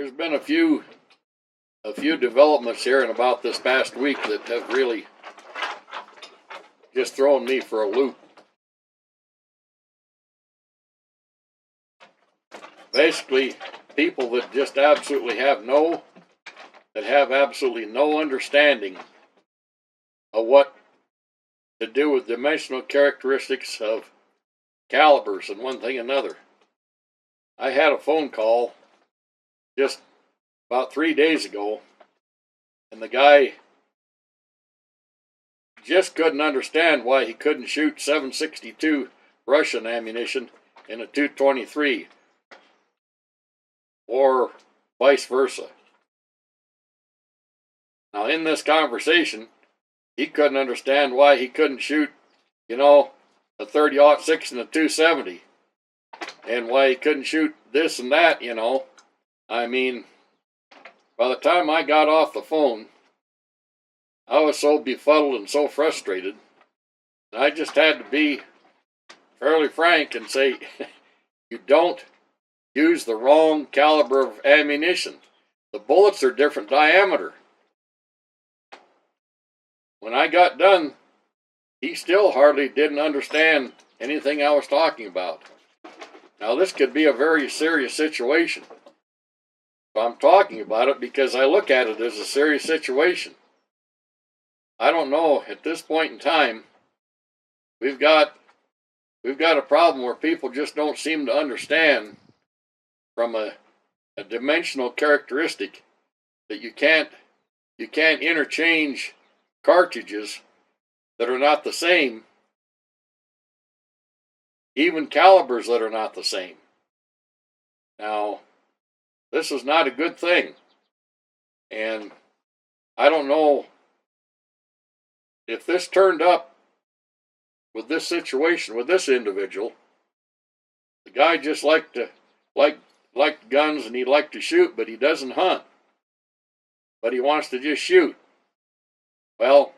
There's been a few developments here in about this past week that have really just thrown me for a loop. Basically, people that just absolutely have no understanding of what to do with dimensional characteristics of calibers and one thing another. I had a phone call just about 3 days ago, and the guy just couldn't understand why he couldn't shoot 7.62 Russian ammunition in a 223 or vice versa. Now, in this conversation, he couldn't understand why he couldn't shoot, a 30-06 and a 270, and why he couldn't shoot this and that, I mean, by the time I got off the phone, I was so befuddled and so frustrated, and I just had to be fairly frank and say, you don't use the wrong caliber of ammunition. The bullets are different diameter. When I got done, he still hardly didn't understand anything I was talking about. Now, this could be a very serious situation. But I'm talking about it because I look at it as a serious situation. I don't know, at this point in time, we've got a problem where people just don't seem to understand from a dimensional characteristic that you can't interchange cartridges that are not the same, even calibers that are not the same. Now, this is not a good thing, and I don't know if this turned up with this situation with this individual. The guy just liked guns, and he'd like to shoot, but he doesn't hunt, but he wants to just shoot. Well,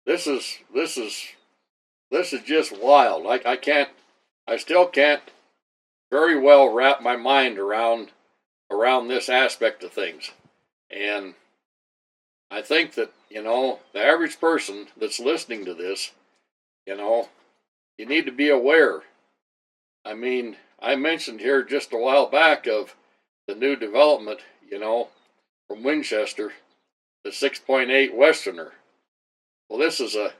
this is just wild. I still can't very well wrap my mind around this aspect of things. And I think that, the average person that's listening to this, you need to be aware. I mean, I mentioned here just a while back of the new development, from Winchester, the 6.8 Westerner. Well, this is a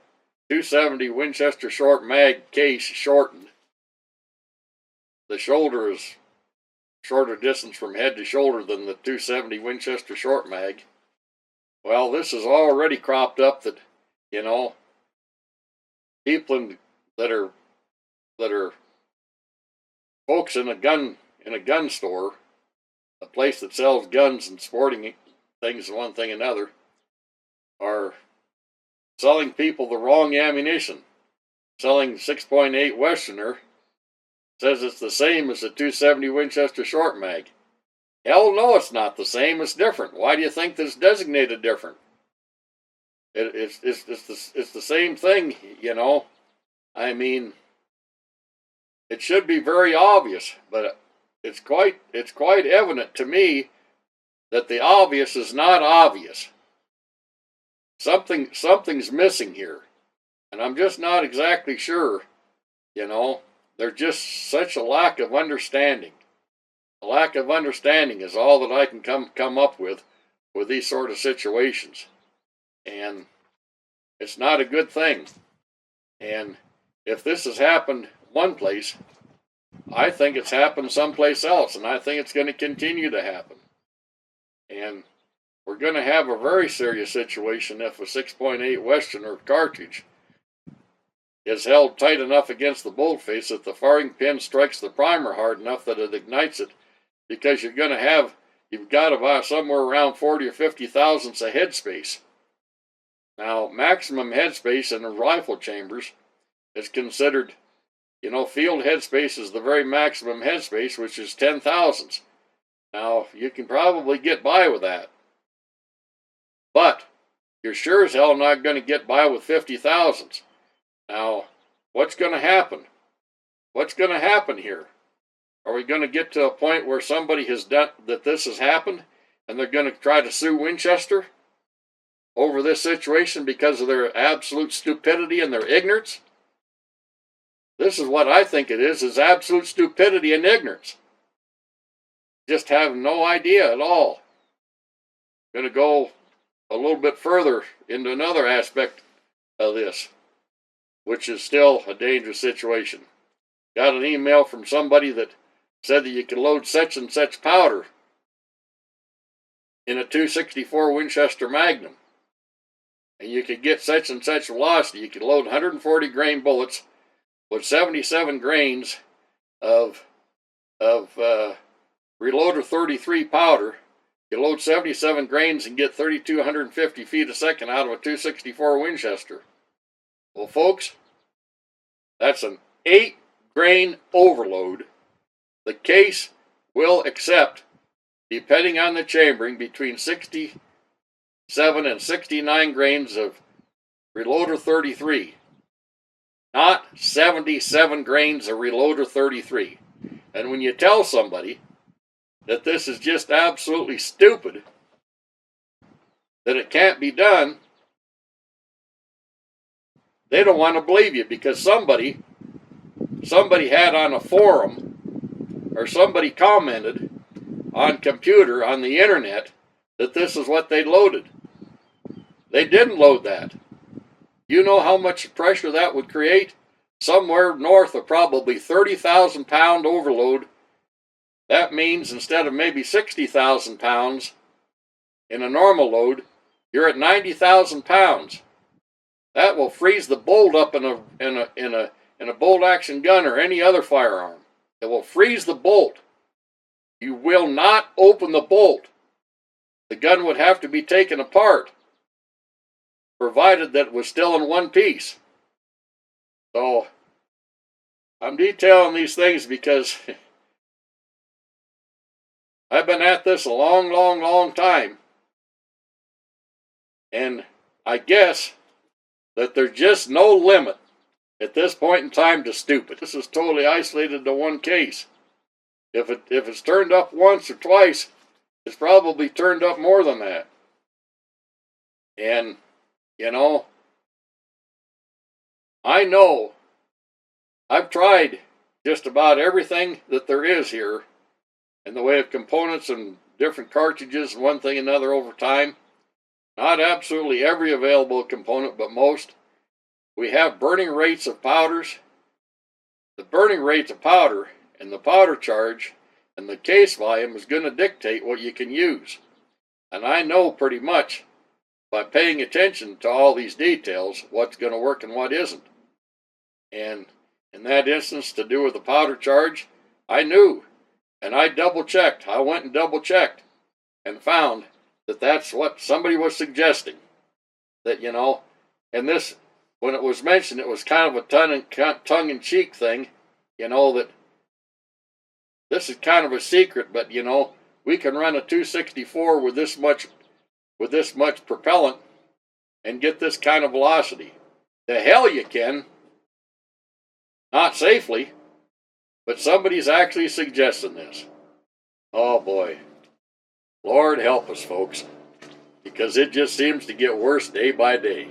270 Winchester short mag case shortened. The shoulder is shorter distance from head to shoulder than the 270 Winchester short mag. Well, this is already cropped up that, people that are folks in a gun store, a place that sells guns and sporting things and one thing another, are selling people the wrong ammunition. Selling 6.8 Westerner, says it's the same as the 270 Winchester short mag. Hell no, it's not the same. It's different. Why do you think that it's designated different? It's the same thing, I mean, it should be very obvious, but it's quite evident to me that the obvious is not obvious. Something's missing here, and I'm just not exactly sure. There's just such a lack of understanding. A lack of understanding is all that I can come up with these sort of situations, and it's not a good thing. And if this has happened one place, I think it's happened someplace else, and I think it's going to continue to happen. And we're going to have a very serious situation if a 6.8 Westerner cartridge is held tight enough against the bolt face that the firing pin strikes the primer hard enough that it ignites it, because you've got about somewhere around 40 or 50 thousandths of headspace. Now, maximum headspace in the rifle chambers is considered, field headspace is the very maximum headspace, which is 10 thousandths. Now, you can probably get by with that, but you're sure as hell not going to get by with 50 thousandths. Now, what's going to happen? What's going to happen here? Are we going to get to a point where somebody has done that, this has happened, and they're going to try to sue Winchester over this situation because of their absolute stupidity and their ignorance? This is what I think it is absolute stupidity and ignorance. Just have no idea at all. I'm going to go a little bit further into another aspect of this, which is still a dangerous situation. Got an email from somebody that said that you can load such and such powder in a .264 Winchester Magnum, and you could get such and such velocity. You could load 140 grain bullets with 77 grains of Reloader 33 powder. You load 77 grains and get 3,250 feet a second out of a .264 Winchester. Well, folks, that's an 8-grain overload. The case will accept, depending on the chambering, between 67 and 69 grains of Reloader 33. Not 77 grains of Reloader 33. And when you tell somebody that this is just absolutely stupid, that it can't be done, they don't want to believe you, because somebody had on a forum, or somebody commented on computer, on the internet, that this is what they loaded. They didn't load that. You know how much pressure that would create? Somewhere north of probably 30,000 pound overload. That means instead of maybe 60,000 pounds in a normal load, you're at 90,000 pounds. That will freeze the bolt up in a bolt action gun or any other firearm. It will freeze the bolt. You will not open the bolt. The gun would have to be taken apart, provided that it was still in one piece. So, I'm detailing these things because I've been at this a long time. And I guess that there's just no limit at this point in time to stupid. This is totally isolated to one case. If it's turned up once or twice, it's probably turned up more than that. And, you know, I know I've tried just about everything that there is here in the way of components and different cartridges and one thing and another over time. Not absolutely every available component, but most. We have burning rates of powders. The burning rates of powder and the powder charge and the case volume is going to dictate what you can use. And I know pretty much, by paying attention to all these details, what's going to work and what isn't. And in that instance, to do with the powder charge, I knew. And I double-checked. I went and double-checked and found that that's what somebody was suggesting. That, you know, and this, when it was mentioned, it was kind of a tongue-in-cheek thing, you know, that this is kind of a secret, but, you know, we can run a .264 with this much propellant and get this kind of velocity. The hell you can. Not safely, but somebody's actually suggesting this. Oh boy. Lord help us, folks, because it just seems to get worse day by day.